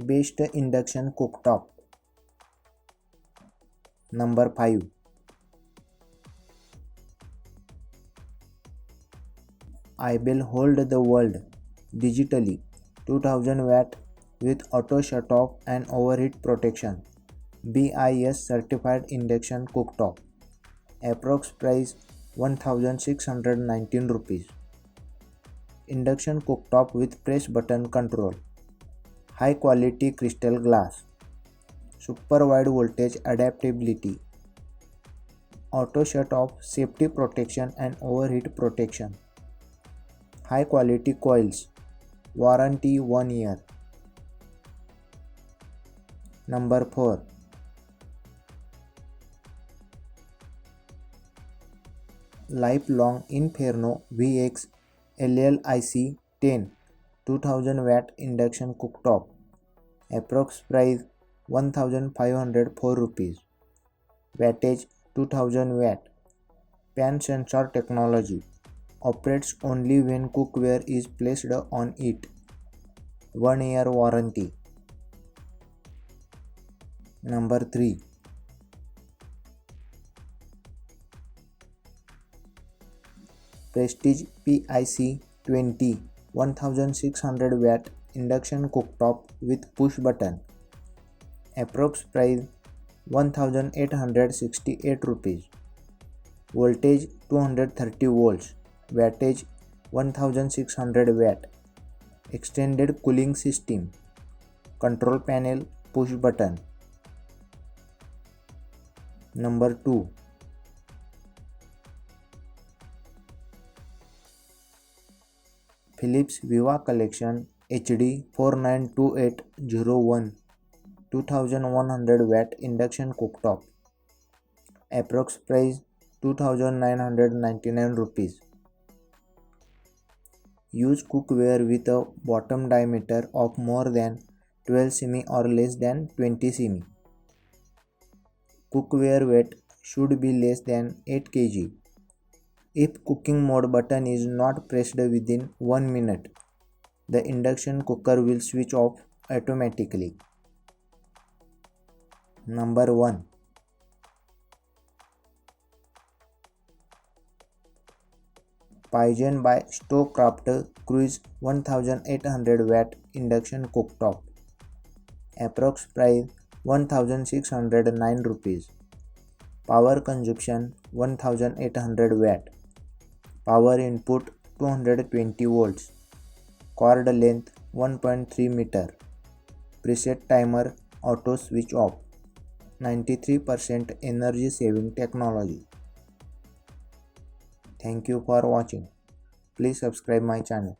Best induction cooktop. Number 5. I will hold the world digitally. 2000 watt with auto shut off and overheat protection. BIS certified induction cooktop. Approx price 1619 rupees. Induction cooktop with press button control. High quality crystal glass. Super wide voltage adaptability. Auto shut off safety protection and overheat protection. High quality coils. Warranty 1 year. Number 4. Lifelong Inferno VX LLIC 10 2000 watt induction cooktop. Approx price 1504 rupees. Wattage 2000 watt. Pan sensor technology. Operates only when cookware is placed on it. 1 year warranty. Number 3. Prestige PIC 20 1600 watt induction cooktop with push button. Approx price 1868 rupees. Voltage 230 volts. Wattage 1600 watt. Extended cooling system. Control panel push button. Number 2. Philips Viva Collection HD 492801 2100 watt induction cooktop. Approx price 2999 rupees. Use cookware with a bottom diameter of more than 12 cm or less than 20 cm. Cookware weight should be less than 8 kg. If cooking mode button is not pressed within 1 minute, the induction cooker will switch off automatically. Number 1. Pigeon by Stovekraft Cruise 1800 watt induction cooktop. Approx price 1609 rupees. Power consumption 1800 watt. Power input 220 volts. Cord length 1.3 meter. Preset timer auto switch off. 93% energy saving technology. Thank you for watching. Please subscribe my channel.